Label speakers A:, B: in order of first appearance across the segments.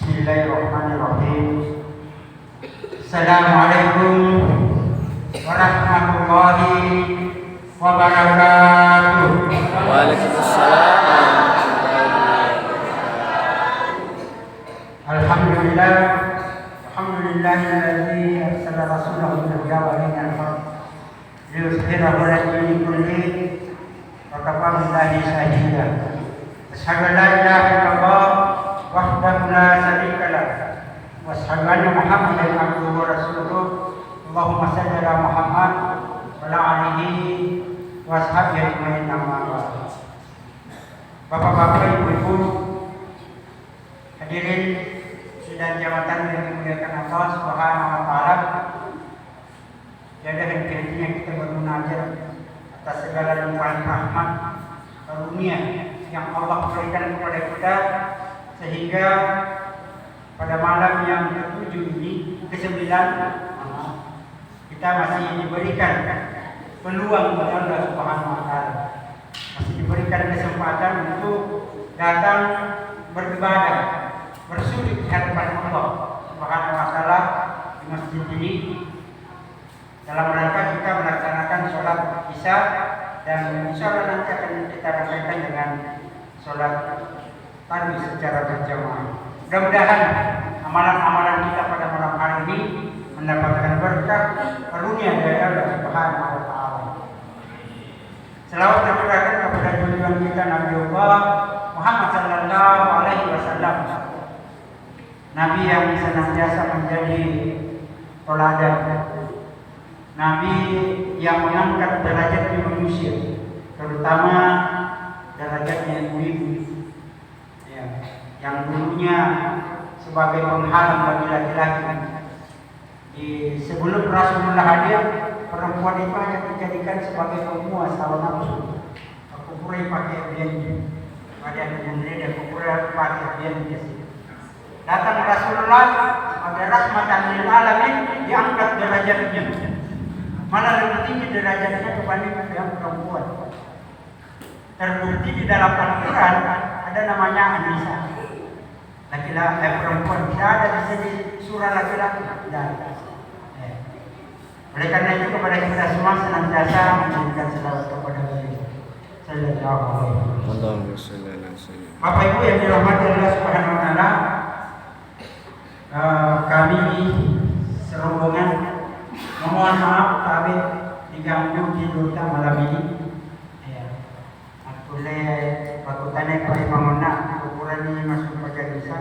A: Bismillahirrahmanirrahim. Assalamualaikum warahmatullahi wabarakatuh.
B: Waalaikumsalam.
A: Alhamdulillah, alhamdulillahilladzi arsala rasulahu bil huda wa dinil haq liyuzhirahu 'ala dini kullihi wa kafa billahi shahida. Asyhadu an la ilaha illallah wahdahu la syarika lah wa asyhadu anna Muhammadan abduhu wa rasuluh. Allahumma shalli ala Muhammad wa ala alihi wa ashabihi ajmain, amma ba'd. Bapak-bapak, ibu-ibu, hadirin sidang jabatan yang dimuliakan Allah Subhanahu wa taala. Tiada henti-hentinya kita bermunajat atas segala limpahan rahmat karunia yang Allah berikan kepada kita, sehingga pada malam yang ke-7 ini, ke-9, kita masih diberikan peluang kepada Allah Subhanahu wa taala. Masih diberikan kesempatan untuk datang beribadah, bersujud di hadapan Allah Subhanahu wa taala di masjid ini dalam rangka kita melaksanakan sholat Isya, dan insyaallah nanti akan kita rangkaikan dengan sholat tadi secara berjamaah. Mudah-mudahan amalan-amalan kita pada malam hari ini mendapatkan berkah karunia dari Allah Subhanahu wa taala. Selawat dan berkah kepada junjungan kita Nabi Allah Muhammad sallallahu alaihi wasallam, Nabi yang senantiasa menjadi teladan, Nabi yang mengangkat derajat manusia, terutama derajatnya ibu-ibu, ya, yang dulunya sebagai penghalang bagi laki-laki. Sebelum Rasulullah hadir, perempuan itu hanya dijadikan sebagai pemuas hawa nafsu. Aku pura pakai bian, ada kemudian aku pura pakai bian di sini. Datang Rasulullah sebagai rahmatan lil alamin, diangkat derajatnya. Mana lebih tinggi derajatnya dibanding yang perempuan. Terbukti di dalam Al-Quran ada namanya Anisa, laki-laki, perempuan. Tidak ada di sini surah laki-laki. Tidak. Oleh karena itu kepada kita semua senantiasa menjadikan selawat kepada beliau sallallahu alaihi wasallam. Bapak Ibu yang dirahmati Allah Subhanahu wa taala, kami serombongan memohon maaf kami diganggu tidur malam ini. Oleh pakutannya pada bangunan ukuran ini masuk pada bisa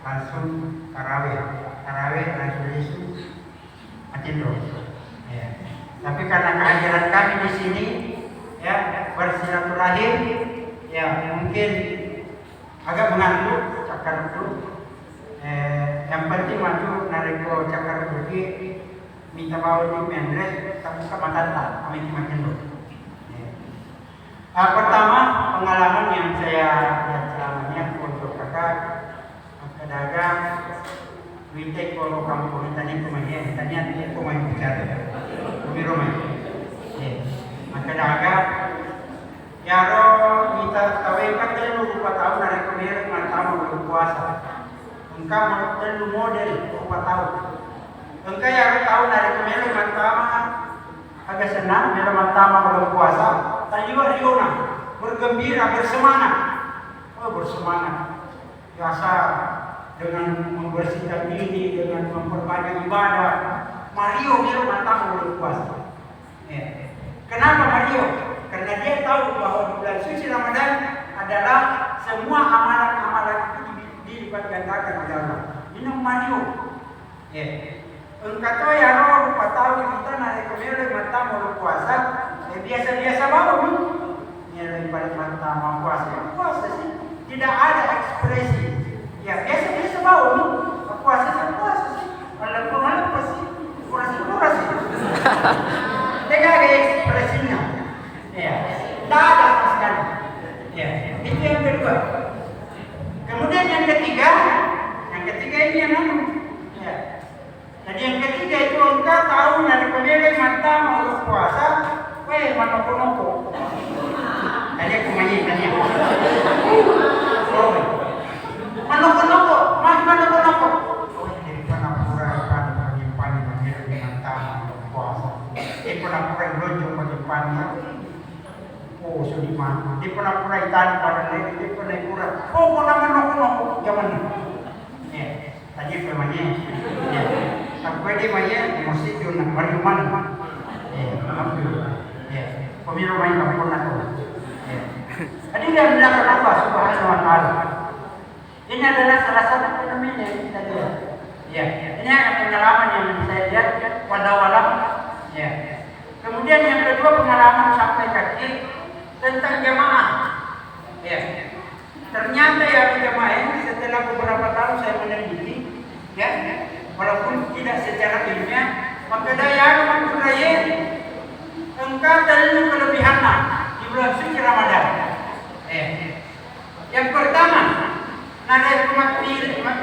A: langsung tarawih langsung isu atindo. Tapi karena kehadiran kami di sini, ya, bersilaturahim, ya, mungkin agak mengantuk, cakar dulu. Yang penting maju nariko cakar pergi minta bawa di mendres, tak buka mata kami makin dulu. Pertama, pengalaman yang saya lihat selamanya untuk kakak dagang Wite kalau kamu tanya kemana, tanya dia kemana bicara, kami rumah. Maka dagang, ya roh kita tahu kan dia 4 tahun dari kemarin mantap berpuasa. Engkau mau model 4 tahun. Engkau yang tahu dari kemarin mantap agak senang bila mantap berpuasa. Tayuan bergembira, bersemangat. Oh, bersemangat. Biasa dengan membersihkan diri, dengan memperbanyak ibadah. Mario dia mantap berpuasa. Kenapa Mario? Karena dia tahu bahwa di bulan suci Ramadan adalah semua amalan-amalan itu dilipat gandakan oleh Allah. Ini Mario. Engkau tahu ya roh 4 tahun kita naik kemarin mantap berpuasa. Biasa-biasa bangun. Nilai pada mata mau puasa sih. Tidak ada ekspresi. Ya biasa-biasa bangun. Puasa sih. Malam pasti kurang sih. Tidak ada ekspresinya. Ya, tidak ada sama sekali. Ya, itu yang kedua. Kemudian yang ketiga ini yang ya. Jadi yang ketiga itu engkau tahu dari pemilik mata mau puasa. Manoko-noko. Tadi aku manyikannya. Manoko-noko. Mas manoko-noko. di mana. Di pura-pura itan pada lagi di pura-pura. Oh, pura menok zaman. Ya, tadi pemanya. Ya, sampai di mana di masjid itu nak balik mana? Ya, alhamdulillah. Ya, pemilu main kampung nak. Ya, tadi dia bilang apa? Subhanahu wa taala. Ini adalah salah satu fenomena yang kita lihat. Ya, ini pengalaman yang saya lihat walau. Ya. Kemudian yang kedua pengalaman sampai kaki tentang jamaah. Ya. Ternyata ya jamaah ini setelah beberapa tahun saya meneliti, ya, walaupun tidak secara ilmiah, maka daya manusia engkau terlalu kelebihannya di bulan suci Ramadan. Yang pertama, nada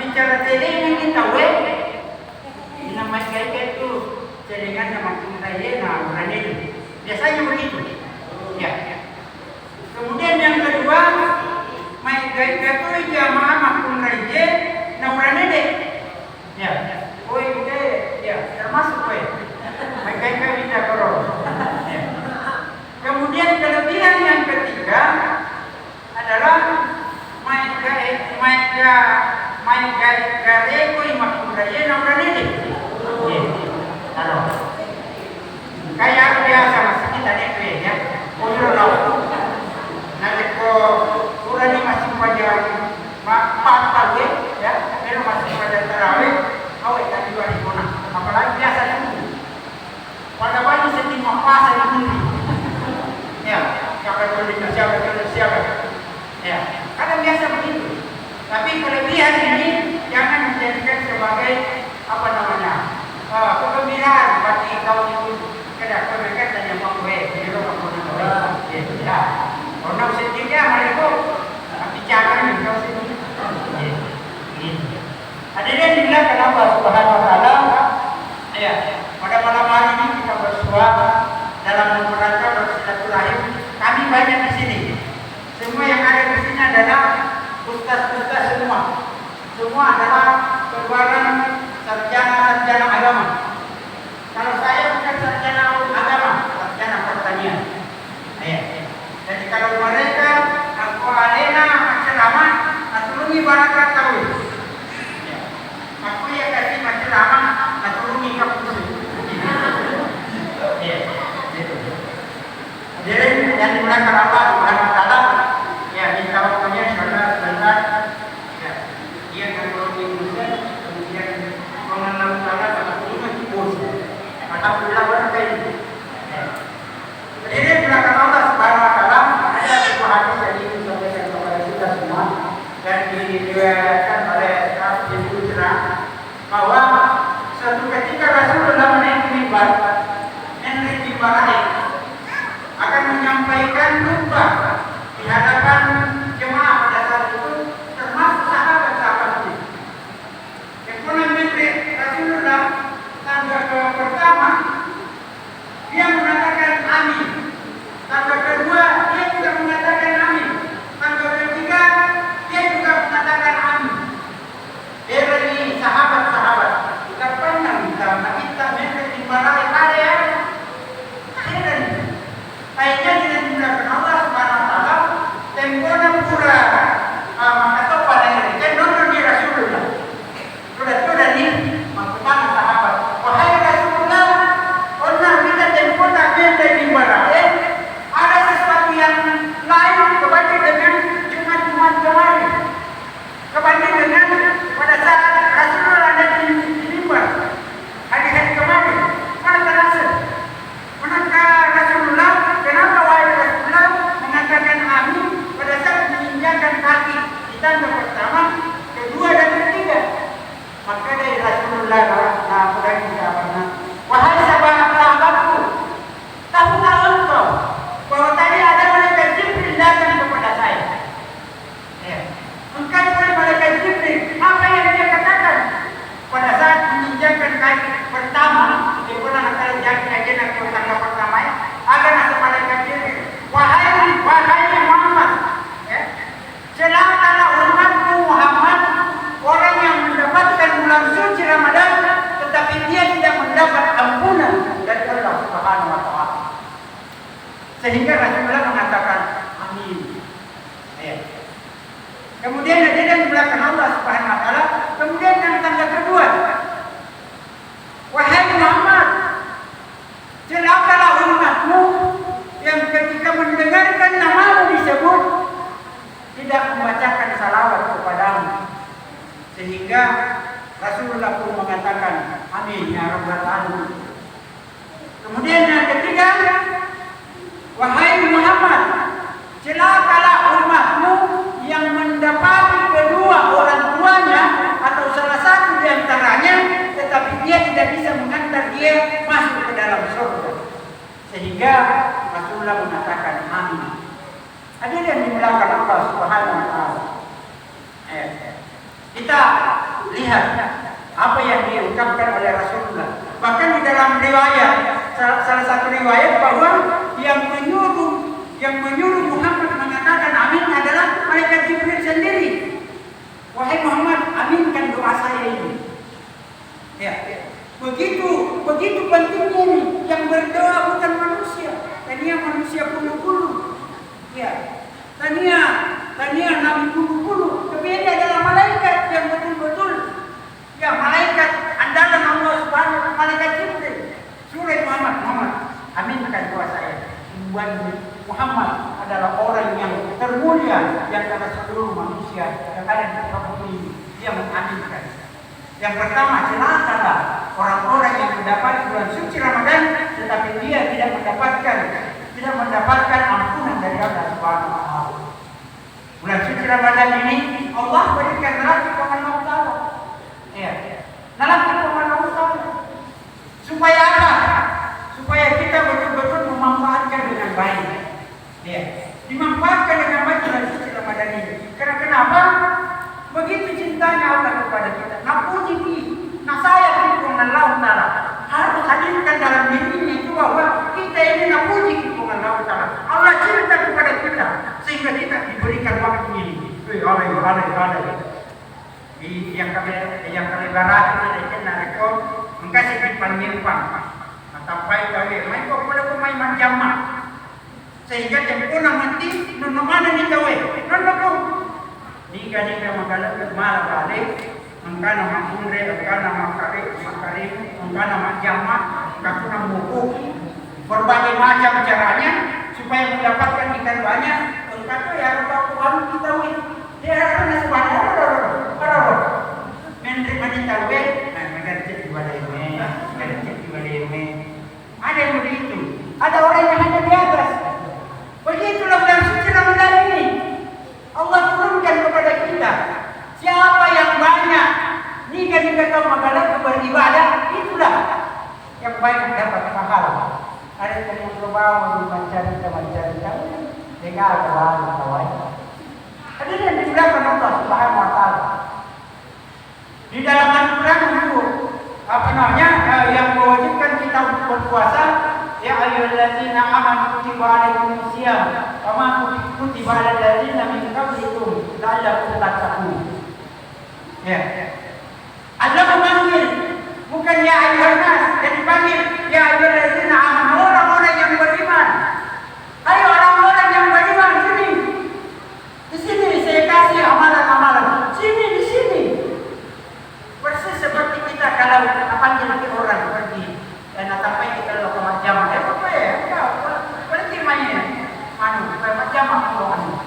A: bicara tele yang kita ini namanya kayak itu celengan sama kuntai nah berani biasanya begitu. Ya. Kemudian yang kedua, main gaya itu jamaah maupun raja nah berani deh. Ya. Oh itu ya termasuk main gaya kita korong. Ya. Kemudian kelebihan yang ketiga adalah main gaya koi maupun raja nah berani deh. Ya. Halo. Kayak biasa masih kita nih ya. Udah tahu. Nanti kurang ini masih pada empat ya. Kalau masih pada tarawih, awet tadi 2006. Apalagi biasa itu. Pada banyak sedih mafasa ini. Ya, siapa. Ya, kadang biasa begitu. Tapi kelebihan ini jangan menjadikan sebagai apa namanya? Kegembiraan bagi kaum itu kada mereka tanya mau di rumah pun ya orang sendiri mereka bicara dengan kau sendiri hadirin bilang kenapa Subhanahu wa taala ya pada malam hari ini kita bersua dalam rangka bersilaturahim. Kami banyak di sini, semua yang ada di sini adalah ustaz-ustaz semua adalah perwakilan sarjana agama. Kalau saya bukan sarjana agama, sarjana pertanian. Ya. Jadi kalau mereka aku alena ceramah, atulungi barang tahu. Ya. Aku ya kasih ceramah, atulungi kampus. Ya. Jadi yang dimulakan Allah Subhanahu wa taala ya minta waktunya sebentar. Ya. Dia kalau Indonesia kemudian mengenal salah satu bos. Alhamdulillah berkah ini. Jadi belakang Allah Subhanahu wa taala ada sebuah hadis yang ingin disampaikan kepada kita semua dan diriwayatkan oleh Abu Hurairah bahwa suatu ketika Rasulullah menaiki mimbar akan menyampaikan khutbah di hadapan jemaah pada saat itu termasuk sahabat-sahabat itu. Ekonomi Rasulullah tangga pertama dia mengatakan amin. Tangga kedua dia juga mengatakan amin. Tangga ketiga dia juga mengatakan amin. Dari sahabat-sahabat kita pernah kita di balai area kayaknya dengan menggunakan Allah Subhanahu wa taala tempoh dimuliakan Allah Subhanahu wa taala. Kemudian yang tanda kedua, wahai Muhammad, celakalah umatmu yang ketika mendengarkan namamu disebut tidak membacakan salawat kepadamu, sehingga Rasulullah pun mengatakan amin ya rabbal alamin. Kemudian yang ketiga, wahai Muhammad, celakalah umatmu yang mendapati kedua orang tuanya atau salah satu di antaranya, tetapi dia tidak bisa mengantar dia masuk ke dalam surga, sehingga Rasulullah mengatakan amin. Hadirin yang dimuliakan Allah Subhanahu wa taala. Kita lihat apa yang diungkapkan oleh Rasulullah. Bahkan di dalam riwayat, salah satu riwayat bahwa yang menyuruh Muhammad mengatakan amin adalah malaikat Jibril sendiri. Wahai Muhammad, aminkan doa saya ini. Ya, begitu pentingnya ini. Yang berdoa bukan manusia, tadinya manusia puluh-puluh. Ya, tadinya nabi puluh-puluh. Tapi ini adalah malaikat yang betul-betul, ya, malaikat andalan Allah Subhanahu wa taala, malaikat Jibril. Surah Muhammad, aminkan doa saya. Muhammad adalah orang yang termulia di antara seluruh manusia yang ada di muka bumi ini. Dia mengaminkan. Yang pertama, celakalah orang-orang yang mendapat bulan suci Ramadan, tetapi dia tidak mendapatkan ampunan dari Allah Subhanahu wa taala. Bulan suci Ramadan ini Allah berikan neraka kepada Allah. Ya, neraka kepada Allah. Supaya apa? Supaya kita betul-betul memanfaatkan dengan baik. Ya, dimanfaatkan dengan baik bulan suci Ramadan ini. Karena kenapa? Begitu cintanya Allah kepada kita. Napuji, saya kehidupan Allah Ta'ala harus hadirkan dalam dirinya itu bahwa kita ini napuji kehidupan Allah Ta'ala. Allah cinta kepada kita sehingga kita diberikan waktu ini. Yang kami barat ini nak rekod mengkasih dipanggil sampai kali main kok pada pemain manjama sehingga jemput nanti mana ni kawe nonton Nika magalang malah balik mengkana makumre mengkana makarim mengkana majama kakuna buku berbagai macam caranya supaya mendapatkan ikan banyak. Engkau ya Tuhan kita wih dia harus nasi banyak orang menteri wanita wih mengerti baleme ada yang begitu, ada orang yang hanya di atas. Begitulah bulan suci Ramadan ini Allah turunkan kepada kita. Siapa yang banyak nika kau magalang beribadah, itulah yang banyak dapat pahala. Ada yang berbawa mencari dengar kawan. Ada yang dimuliakan Allah Subhanahu wa taala. Di dalam Al-Qur'an itu yang mewajibkan kita untuk berpuasa, ya ayyuhallazina amanu kutiba alaikumus shiyam kama kutiba alal ladzina min qablikum la'allakum tattaqun. Ya. Allah memanggil bukan ya ayyuhan nas, dan dipanggil ya ayyuhallazina amanu, orang-orang yang beriman. Ayo orang-orang yang beriman sini. Di sini saya kasih amalan-amalan. Sini di sini. Persis seperti kita kalau panggil orang pergi dan sampai kita lakukan jamaah. Pergi main jamaah orang.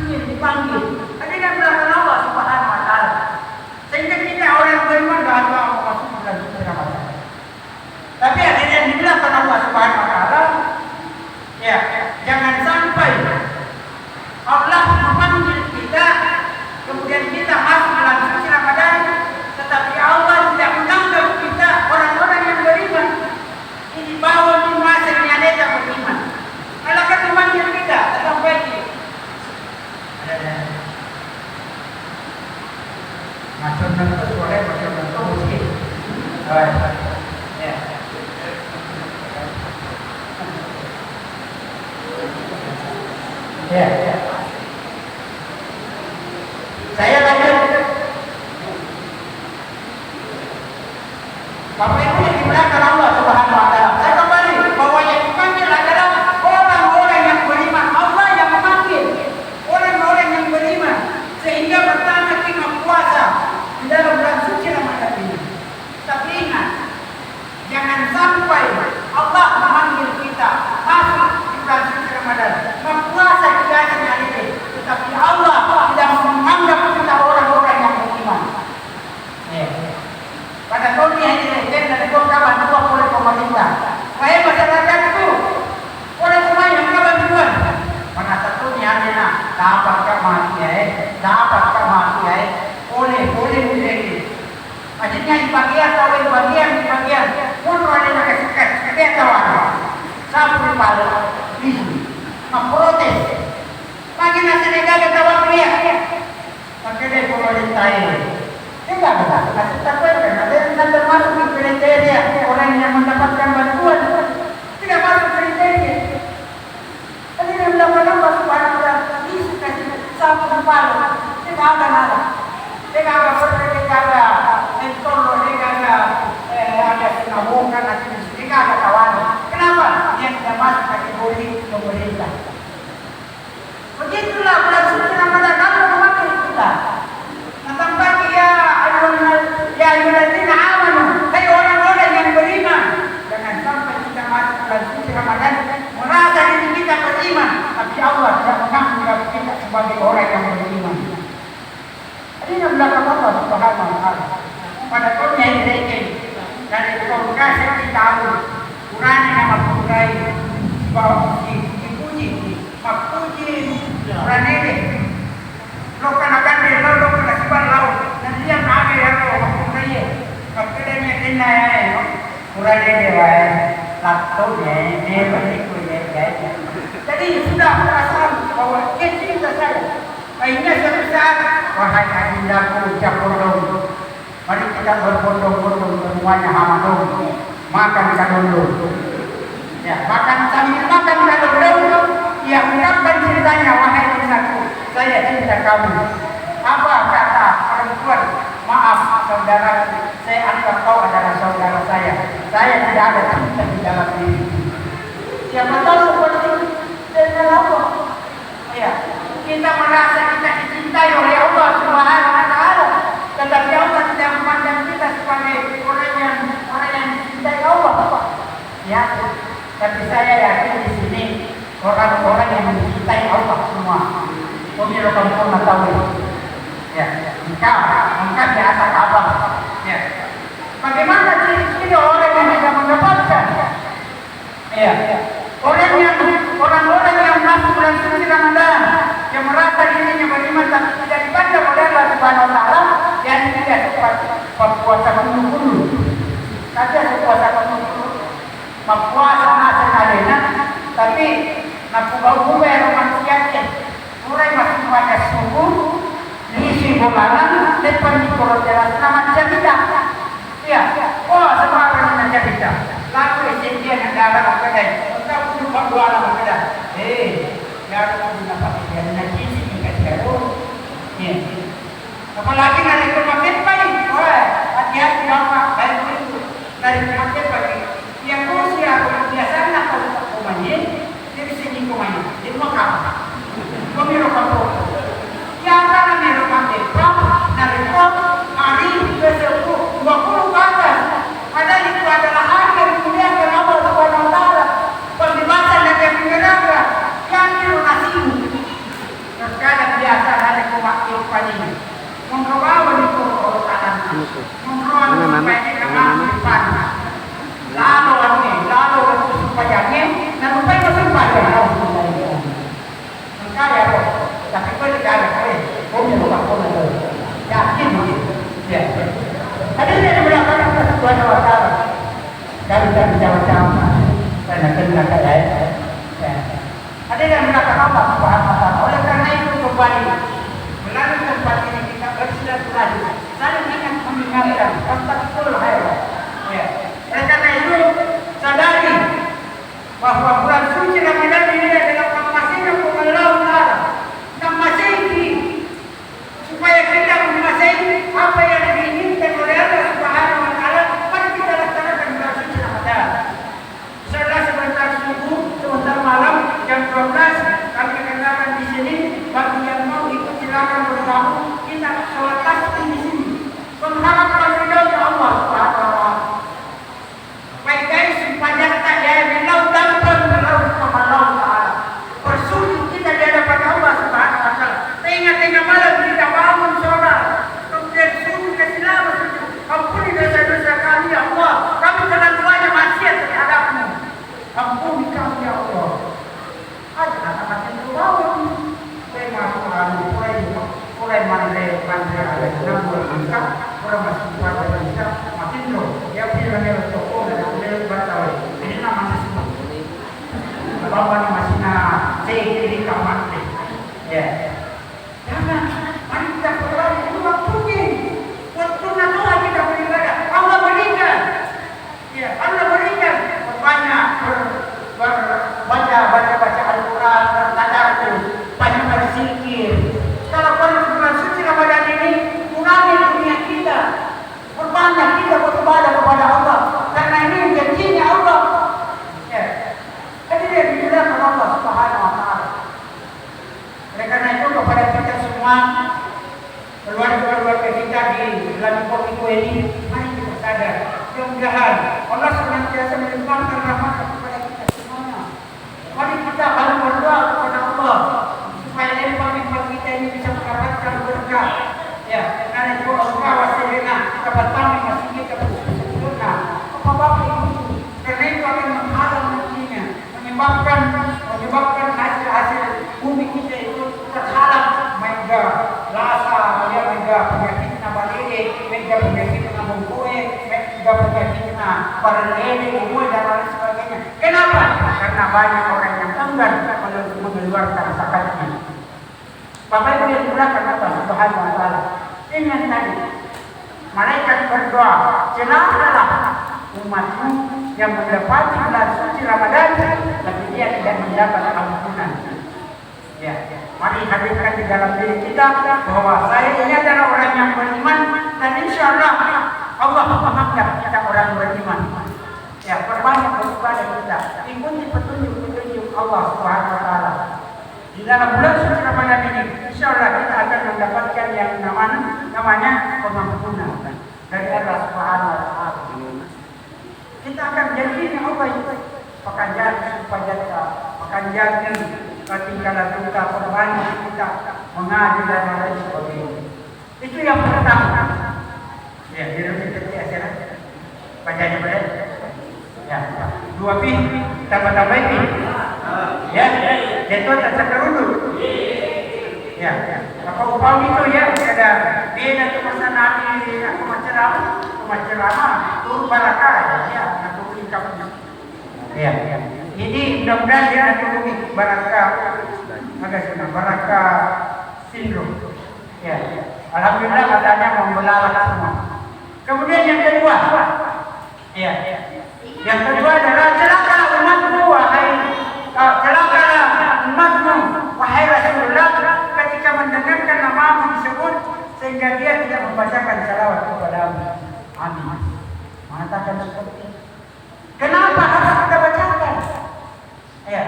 A: Dipanggil. Ada yang belakang Allah Subhanahu wa taala. Sehingga kita orang beriman dah ada masuk bulan suci Ramadan. Tapi ada yang di belakang Allah Subhanahu wa taala. Ya, jangan sampai Allah memanggil kita kemudian kita masuk bulan suci Ramadan, tetapi Allah tidak menganggap kita orang-orang yang beriman. Ini bawa di masa yang ada beriman. Kalau kan memanggil kita, sampai di macam itu boleh macam itu mungkin. Ya. Ya. Saya lanjut. Bapak Ibu yang dimuliakan Allah Subhanahu wa taala. Saya kembali bahwa yang dipanggil adalah orang-orang yang beriman. Allah yang memanggil orang-orang yang beriman. Sehingga pertama Nya di bagian, tahu di bagian. Pun ada yang kesukaan, dia tahu ada. Sapu di palu, isu, memprotes. Bagi nasi negara tahu dia. Pakai dia pemerintah ini. Tidak ada, masih tak ada. Ada yang termasuk di kriteria orang yang mendapatkan bantuan. Tidak masuk kriteria. Tadi dia bilang kenapa supaya isu kasih sapu di palu. Tidak ada nada. Tidak ada seperti ada entolo, tidak ada sinabungkan, tidak ada kawan. Kenapa? Dia tidak masuk kategori pemerintah. Begitulah bulan suci Ramadan kalau memakai kita. Sampai ya ayyuhalladzina amanu, hai orang-orang yang beriman, jangan sampai kita masuk bulan suci Ramadan merasa diri kita beriman, tapi Allah tidak menganggap kita sebagai orang yang beriman. Ini yang belakang Allah Subhanahu wa taala. Pada tahunnya ini dari kongkasi kita Quran yang mempunyai bahwa dipuji, mapuji Quran ini. Lo kena dia lo kena sebab laut. Nanti yang kami yang lo mempunyai. Kapilnya kena ya. Quran ini wah laptopnya ini berikunya ya. Jadi sudah perasaan bahwa cinta saya. Akhirnya suatu saat wahai adindaku ucap bondong. Mari kita berbondong-bondong semuanya hamadong. Makan kadondong. Ya, makan sambil makan kadondong. Ia ungkapkan ceritanya, wahai cintaku, saya cinta kamu. Apa kata perempuan? Maaf saudara, saya anggap kau adalah saudara saya. Saya tidak ada cinta di dalam diri. Siapa tahu seperti dengan apa? Ya, kita merasa kita dicintai oleh Allah Subhanahu wa taala, tetapi Allah tidak memandang kita sebagai orang yang dicintai Allah. Ya, tapi saya yakin di sini orang-orang yang mencintai Allah semua. Pemirsa kamu tahu ya, engkau di atas abang. Ya, bagaimana ciri-ciri orang yang tidak mendapatkan? Ya, orang-orang yang masuk bulan suci Ramadan, yang merasa dirinya beriman tapi tidak dipandang oleh Allah Subhanahu wa taala, yang tidak berpuasa penuh-penuh. Saja berpuasa penuh-penuh, berpuasa nasi kalena, tapi napugaw pero manusianya mulai masih pada subuh diisi bulanan depan di koroteras nama cerita ya semua orang yang cerita lalu esensial yang dalam kedai untuk lupa dua dalam kedai ya aku punya pakai dia nanti sih kasih aku ya apalagi nanti kemarin pagi hati-hati apa baik itu dari kemarin pagi yang usia biasanya kalau kumanya jadi sini kumanya jadi mau apa Pemilu kamu, yang mana milu kamu? Nariko, hari ke-10, 20 ke atas. Ada itu adalah hak yang dimuliakan Allah Subhanahu wa taala. Pembebasan dari penjara, yang milu nasibu. Terkadang biasa ada kumakil padi. Membawa itu orang kanan. Membawa supaya kita mampu depan. Lalu itu supaya ini, dan supaya itu supaya kaya kok, tapi kau tidak ada kaya, kau bukan kau ada, yakin begitu, ya. Ada yang berlaku Tuhan Allah dari jauh-jauh, karena kena kaya, ya. Ada yang berlaku apa Subhanahu wa taala. Oleh karena itu kembali melalui tempat ini kita bersilaturahmi, saling mengingatkan tentang sulh ya. Oleh karena itu sadari bahwa bulan suci Ramadan ini adalah Allah Ta'ala namasihi supaya kita menguasai apa yang diinginkan oleh Allah Subhanahu wa taala. Mari kita laksanakan bulan suci Ramadan. Setelah sebentar subuh, sebentar malam jam 12 kami kenalan di sini. Bagi yang mau ikut silakan bergabung. Kita sholat tasbih di sini. Mengharapkan ridha Allah Subhanahu wa taala. Baik guys, supaya kita ya bilau dan berlalu kepada Allah Ta'ala. Bersujud kita di hadapan Allah Subhanahu wa taala. Tengah-tengah malam kita bangun sholat, kemudian sujud kasih nama sujud. Ampuni dosa-dosa kami ya Allah. Kami telah banyak maksiat terhadap-Mu. Ampuni kami ya Allah. Aja anak-anak yang berlawan. Tema Quran mulai mandai ada 6 bulan kita, orang masih pada kita. bawah ni masih nak kiri kamar ni. Ya. Jangan, mari kita berdoa itu waktu ni. Waktu nak doa kita beribadah. Allah berikan. Ya, Allah berikan banyak baca Al-Quran, bertadarus, banyak berzikir. Kalau bulan suci Ramadan ini kurangi dunia kita, berbanyak kita beribadah kepada Allah. Karena ini janjinya Allah. Ya, jadi dia dimuliakan Allah Subhanahu Wa Taala. Oleh karena itu kepada kita semua, keluarga-keluarga kita di dalam Kominfo ini, mari kita sadar. Mudah-mudahan Allah senantiasa melimpahkan rahmat kepada kita semuanya. Mari kita baru berdoa kepada Allah supaya limpah-limpah kita ini bisa mendapatkan berkah. Ya, karena itu Allah wasilina kita bertambah masih kita bersempurna. Apa bapak ibu? Karena itu akan menghalang nantinya, menyebabkan hasil bumi kita itu terhalang, mega lasa, mega penyakit nabalele, mega penyakit nabungkue, mega penyakit paralele, umur dan lain sebagainya. Kenapa? Karena banyak orang yang enggan mengeluarkan zakatnya. Bapak Ibu yang dimuliakan Allah Subhanahu Wa Taala, ingat tadi malaikat berdoa, celakalah umatmu yang mendapati bulan suci Ramadan tapi dia tidak mendapat ampunan. Ya, mari hadirkan di dalam diri kita bahwa saya ini adalah orang yang beriman dan insya Allah Allah memaafkan kita orang beriman. Ya, perbanyak beribadah kita, ikuti petunjuk Allah Subhanahu Wa Taala. Di dalam bulan suci Ramadan ini, insya Allah kita akan mendapatkan yang namanya pengampunan dari Allah Subhanahu Wa Taala. Kita akan jadi Allah itu pekerjaan supaya pekerjaan tingkatan kita perbanyak kita mengaji dan lain sebagainya. Itu yang pertama. Ya, di rumah kita asyara bacanya boleh. Ya, 2 pi tambah ini. Ya, itu tak terundur. Ya, apa upah itu ya ada beda tu masa Nabi aku macam barakah ya aku income. Ya. Ini mudah-mudahan dia akan barakah agak senang barakah sindrom. Ya. Alhamdulillah katanya membelalak semua. Kemudian yang kedua. Ya. Yang kedua adalah celakalah umatmu wahai Rasulullah ketika mendengarkan namamu disebut sehingga dia tidak membacakan salawat kepadamu. Amin. Mengatakan seperti itu. Kenapa harus kita bacakan? Ya,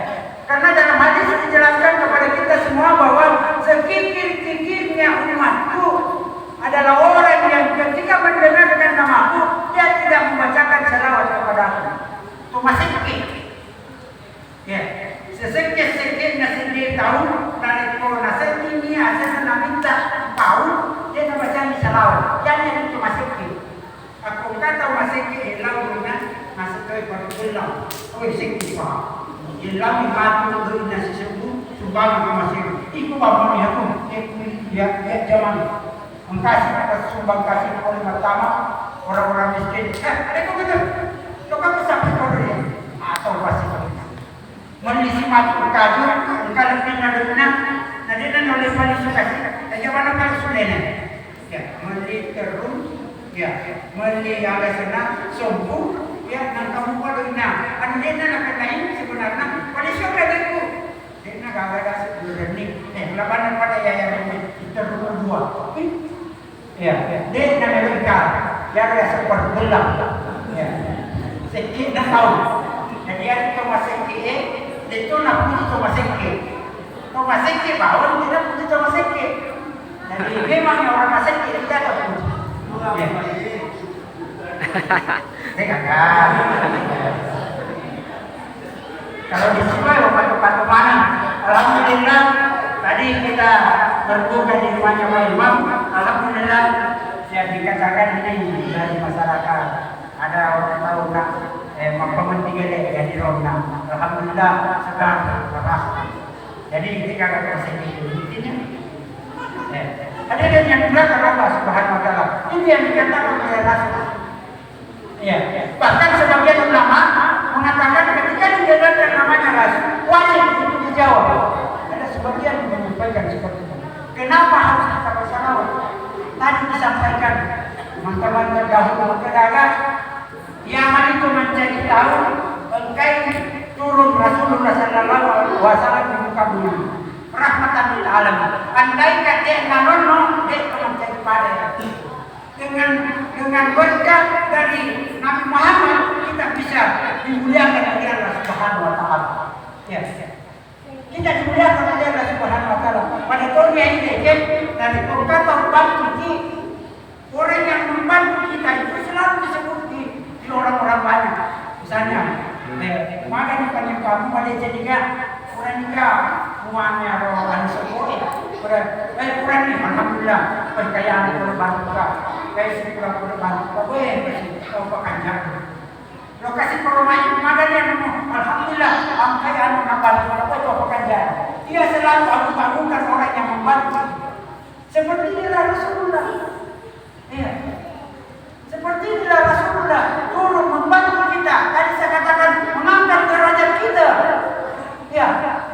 A: karena dalam hadis dijelaskan kepada kita semua bahwa sekikir-kikirnya umatku adalah orang yang ketika mendengarkan namaku dia tidak membacakan salawat kepadamu. Itu masih sikit. Ya, sesekit-sekitnya sendiri tahu dari nasihat ini asal nak minta tahu dia nak baca salawat. Jangan itu masih sikit. Aku kata masih sikit hilang guna masuk ke perbulan. Oh sikit pak. Hilang matu guna sesuatu sumbang masih. Iku bapak ni aku ya zaman mengkasih atas sumbang kasih oleh pertama orang-orang miskin. Ada kau betul. Kau kamu sampai kau dia atau pasti Melisi mati berkaju, engkau lebih naduna, nadina oleh paling suka. Aja mana paling sulena? Ya, meli terus, ya, meli yang senang, sombong, ya, nang kamu pada ina. Anu dia nak lain sebenarnya, paling suka itu. Dia nak gagah sebenarnya. Labanan pada yang terus dua. Ya, dia nak mereka, yang rasa perbelah. Ya, sedikit nak tahu. Jadi itu masih sikit. Itu nak puji cuma sikit. Cuma sikit bawah tidak puji cuma sikit. Jadi memang orang sikit tidak ada puji. Ya. Saya gagal. Kalau di sini batu-batu mana? Alhamdulillah tadi kita berbuka di rumahnya Pak Imam. Alhamdulillah ya dikatakan ini dari masyarakat. Ada orang tahu nak pementingnya dari Rona. Alhamdulillah sekarang lepas. Jadi ketika kita sedih intinya, ada yang digunakan Allah Subhanahu Wa Taala. Ini yang dikatakan oleh Rasul. Ya, bahkan sebagian ulama mengatakan ketika didengarkan namanya Rasul, wajib untuk dijawab. Ada sebagian yang menyampaikan seperti itu. Kenapa harus kita bersalawat? Tadi disampaikan teman-teman terdahulu pedagang Yaman itu mencari tahu bangkai turun Rasulullah Sallallahu Alaihi Wasallam di muka bumi. Rahmatan lil alamin. Andai kata nanono dia mencari pada dengan berkat dari Nabi Muhammad kita bisa dimuliakan oleh Allah Subhanahu Wa Taala. Ya. Kita dimuliakan oleh Allah Subhanahu Wa Taala. Pada tahun ini dari kata bantu orang yang membantu kita itu selalu disebut di orang-orang banyak. Misalnya, maka di panjang kamu pada jadinya orang nikah uangnya orang sekolah. Orang ini alhamdulillah percayaan itu bantu kita. Kayak kurang bantu kita boleh kasih pakai jago. Lokasi perumahan maka dia alhamdulillah angkaian menambah apa itu pakai jago. Dia selalu agung-agungkan orang yang membantu. Seperti inilah Rasulullah. Iya. Seperti inilah Rasulullah turun membantu kita. Tadi saya katakan mengangkat derajat kita. Ya,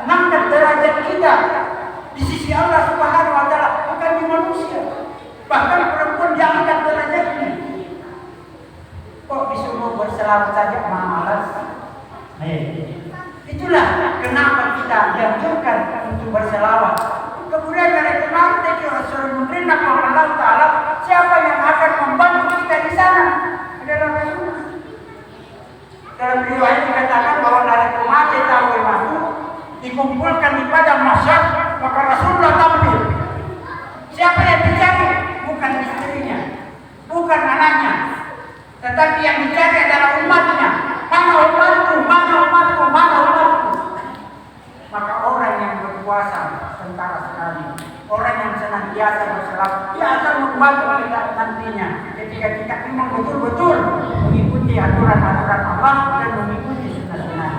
A: mengangkat derajat kita di sisi Allah Subhanahu Wa Taala, bukan di manusia. Bahkan perempuan diangkat derajatnya. Kok disuruh berselawat saja malas? Itulah kenapa kita dianjurkan untuk berselawat. Kemudian dari kemarin tadi Rasul memerintah Allah Taala siapa yang akan membantu kita di sana adalah Rasul. Dalam riwayat dikatakan bahwa dari kemarin tahu madu dikumpulkan di padang mahsyar maka Rasulullah tampil. Siapa yang dicari? Bukan istrinya, bukan anaknya, tetapi yang dicari adalah umatnya. Mana umatku? Mana umatku? Mana umatku? Maka orang yang berpuasa tentara sekali, orang yang senantiasa berselawat, dia akan membantu kita nantinya ketika kita memang betul-betul mengikuti aturan-aturan Allah dan mengikuti sunnah-sunnah.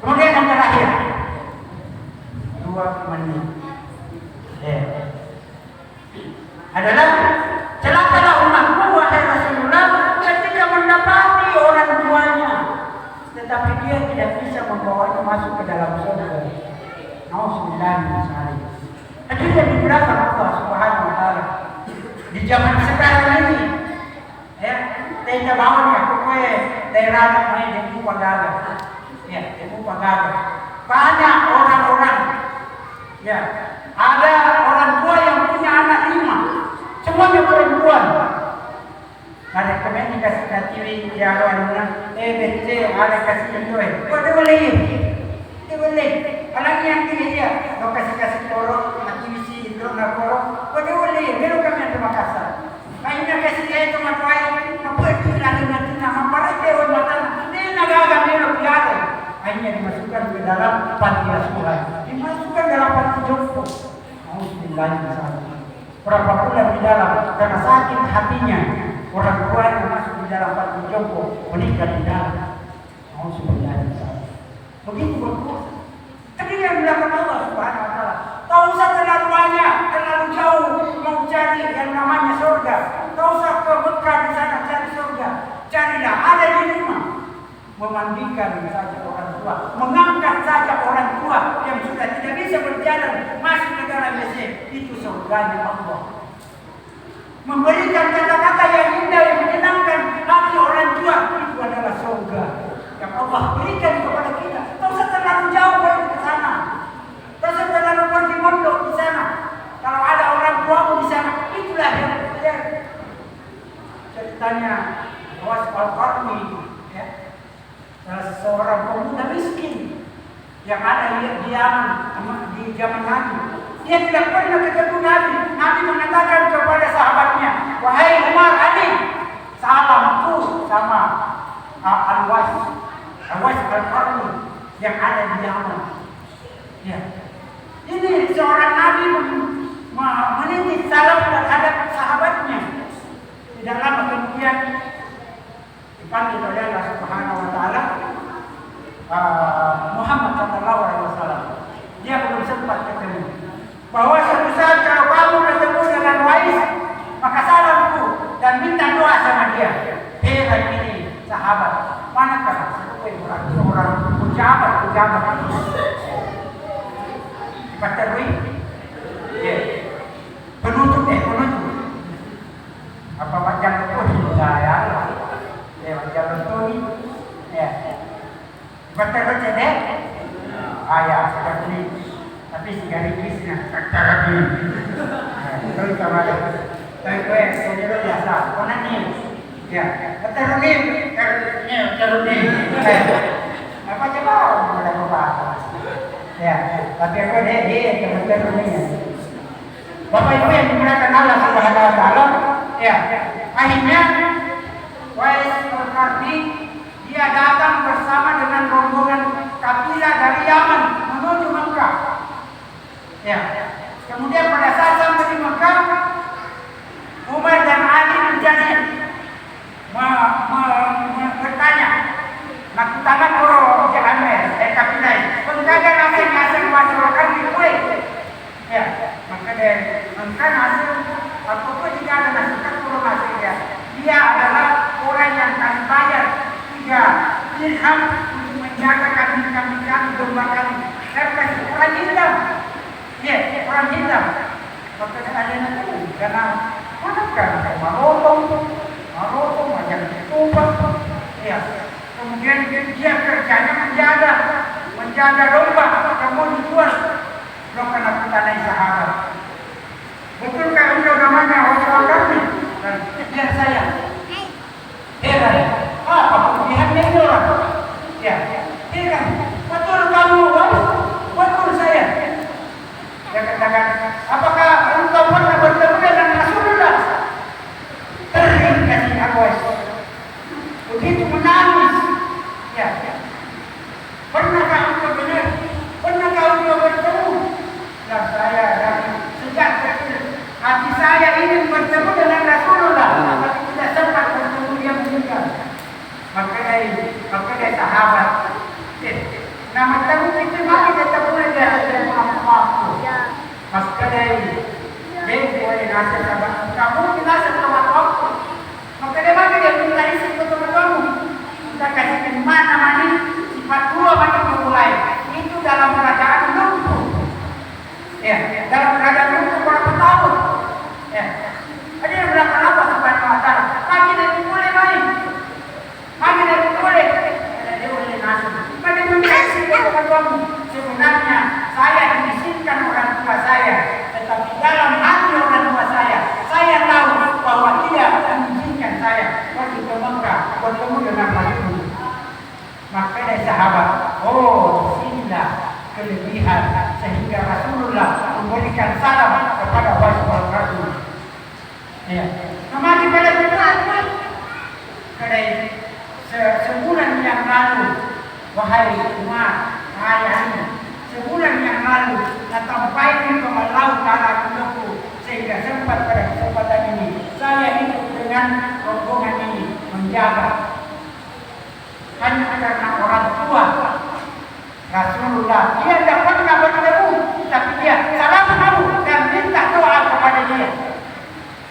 A: Kemudian yang terakhir 2 menit adalah celakalah umatku wahai Rasulullah ketika mendapati orang tuanya tetapi dia tidak bisa membawanya masuk ke dalam surga. Nauzubillah misalnya. Hadisnya di belakang Allah Subhanahu Wa Taala di zaman sekarang ini, ya, kita bawa ya pokoknya daerah main di Pagaga, ya, di Pagaga. Banyak orang-orang, ya, ada orang tua yang punya anak 5, semuanya perempuan. Ada kemen dikasih TV jalan BC ada kasih joy. Kok dia boleh? Dia boleh. Apalagi yang ini dia, lo kasih korok, aktivisi itu nak korok. Kok dia boleh? Belum kami yang Makassar. Kayaknya kasih dia itu matuai, apa itu lagi nanti nama para dewan matan. Ini negara belum biara. Akhirnya dimasukkan ke dalam panti asuhan. Dimasukkan dalam panti jompo. Alhamdulillah misalnya. Berapa bulan di dalam karena sakit hatinya. Orang tua yang masuk di dalam panti jompo meninggal di dalam. Alhamdulillah misalnya. Begitu berkuasa. Tapi yang dilakukan Allah Subhanahu Wa Taala. Tak usah terlalu banyak, terlalu jauh mau cari yang namanya surga. Tak usah ke Mekah di sana cari surga. Carilah ada di rumah. Memandikan saja orang tua, mengangkat saja orang tua yang sudah tidak bisa berjalan masuk ke dalam WC, itu surganya Allah. Memberikan kata-kata yang indah yang menyenangkan hati orang tua, itu adalah surga yang Allah berikan kepada kita. Tak usah terlalu jauh ke sana, tak usah terlalu pergi mondok di sana. Kalau ada orang tuamu di sana, itulah yang terjadi. Ceritanya Awas Al-Qarni, ya, salah seorang pemuda miskin yang ada di zaman Nabi. Dia tidak pernah ketemu Nabi. Nabi mengatakan kepada sahabatnya, wahai Umar Ali, salamku sama Al-Was Al-Qarni yang ada di Yaman. Ya. Ini seorang Nabi menitip salam terhadap sahabatnya. Tidak lama kemudian dipanggil oleh Allah Subhanahu Wa Taala Muhammad Sallallahu Alaihi Wasallam. Dia belum sempat ketemu. Bahwa suatu saat kalau kamu ketemu dengan Wais, maka salamku dan minta doa sama dia. Ini sahabat. Manakah sebagai orang pejabat agama itu. Dipatuhi. Ya. Penutup. Apa macam itu saya lah. Ya macam itu ni. Ya. Dipatuhi cedek. Ayah seperti ini. Tapi sekali kisah kata lagi. Kalau sama ada. Tapi saya biasa. Mana ni? Ya. Kata lagi. Kalau ni. Apa coba? Mulai berapa? Ya. Tapi aku dia kebetulan ni. Bapak Ibu yang dimuliakan Allah Subhanahu Wa Taala, ya. Akhirnya Wais Al-Qarni dia datang bersama dengan rombongan kabilah dari Yaman menuju Mekah. Ya. Kemudian pada saat sampai di Mekah, Umar dan Ali menjadi bertanya, nak tangan orang jalan kabilah ini. Penjaga nasi ngasih masyarakat di kue. Ya, maka hasil apapun jika ada nasi kurang hasilnya, dia adalah orang yang akan bayar 3 dirham untuk menjaga kambing-kambing domba kami. Dan kasih orang hitam, ya orang hitam. Maka ada itu karena manakah marotong macam tumpah, ya. Kemudian dia kerjanya menjaga domba, kamu dijual. Belum kena tanah sahabat. Betulkah itu namanya Rasulullah kami? Biar saya. Heran. Apa kelebihannya itu orang? Ya. Heran. Betul kamu, betul saya. Dia katakan, apakah engkau pernah bertemu dengan Rasulullah? Terima kasih Abbas. Begitu menangis. Ya. Pernahkah engkau benar? Pernahkah engkau bertemu? Dan saya dari sejak kecil hati saya ingin bertemu dengan Rasulullah, tapi tidak sempat bertemu, dia meninggal. Maka dari sahabat, nama tamu itu mati tetap boleh dia mampu. Maka dari boleh nasihat sahabat kamu nasihat sama aku. Maka dia mati dia minta isi ketemu kamu. Kita kasih mana sifat dua mati memulai. Itu dalam kerajaan lumpuh. Ya, dalam keadaan lumpuh berapa tahun? Ya, ada yang berapa apa Subhanahu Wa Taala? Pagi dan boleh main, pagi dan boleh. Dia boleh nasi. Pada mengasih kepada kamu. Sebenarnya saya diizinkan orang tua saya, tetapi dalam hati orang tua saya tahu bahwa dia mengizinkan saya pergi ke Mekah bertemu dengan Rasulullah. Maka dari sahabat, sinilah kelebihan sehingga Rasulullah memberikan salam kepada Rasulullah. Ya. Kemarin pada bulan kedai sebulan yang lalu, wahai umat, sebulan yang lalu datang baik ke laut tanah Kudaku, sehingga sempat pada kesempatan ini saya hidup dengan rombongan ini menjaga. Hanya karena orang tua Rasulullah, dia tidak pernah bertemu, tapi dia salam kamu dan minta doa kepada dia.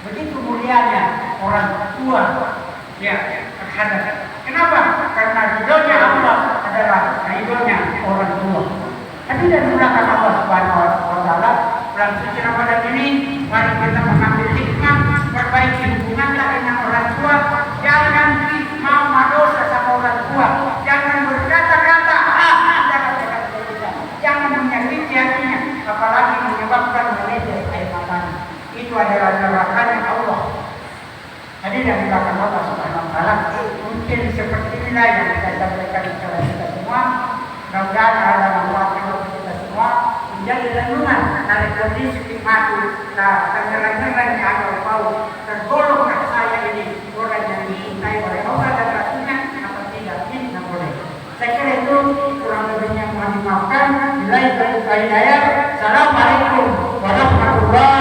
A: Begitu mulianya orang tua, ya terhadap. Kenapa? Karena ridhonya Allah adalah ridhonya orang tua. Tapi dan mulakan Allah Subhanahu Wa Taala dalam suci Ramadan ini, mari kita mengambil hikmah, perbaiki hubungan dengan orang tua. Jangan mau dosa sama orang tua. Jangan berkata-kata jangan menyakiti hatinya, apalagi menyebabkan menetes air matanya. Itu adalah neraka Allah. Jadi yang dilakukan Allah Subhanahu Wa Taala mungkin seperti inilah yang saya sampaikan kepada kita semua. Mudah-mudahan Allah membuat kita semua menjadi renungan dari kondisi hikmati ternyata yang mau tergolong saya ini orang yang dicintai oleh Allah dan Rasulnya apa tidak ini tidak boleh. Saya kira itu kurang lebihnya mohon dimaafkan. Bila itu hidayah. Assalamualaikum warahmatullahi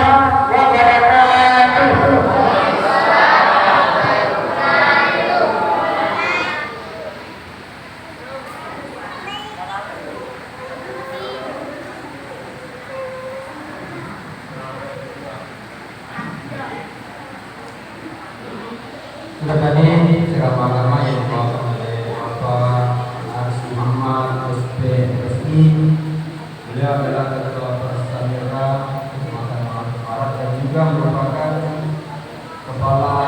A: wabarakatuh.
C: Sudah tadi ceramah-ceramah yang dibawakan oleh Bapak Ars Muhammad SP rezeki. Beliau adalah ketua Prastamirah Kecamatan Malang Barat dan juga merupakan kepala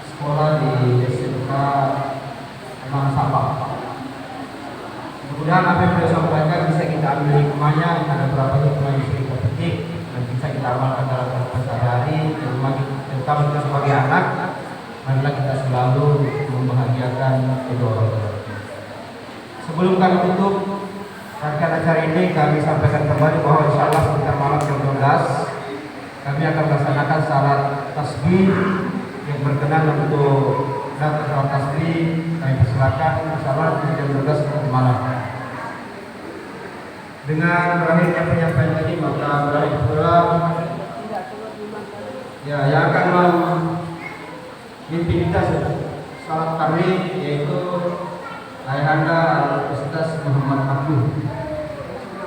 C: sekolah di SMK Emang Sabah. Mudah-mudahan apa yang beliau sampaikan bisa kita ambil hikmahnya, ada beberapa hikmah yang bisa kita petik dan bisa kita amalkan dalam kehidupan sehari-hari, terutama kita sebagai anak. Marilah kita selalu membahagiakan kedua orang tua. Sebelum kami tutup rangkaian acara ini, kami sampaikan kembali bahwa insya Allah sekitar malam jam 12 kami akan melaksanakan salat tasbih yang berkenan untuk datang salat tasbih. Kami persilakan insya Allah jam 12 nanti malam. Dengan berakhirnya penyampaian tadi maka berakhir pula ya yang akan memimpin kita salat kami yaitu Ayahanda Ustaz Muhammad Abdul.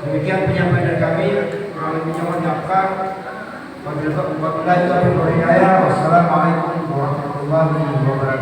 C: Demikian penyampaian dari kami. Kurang lebihnya mohon maaf. Wabillahi taufiq wal hidayah. Wassalamualaikum warahmatullahi wabarakatuh.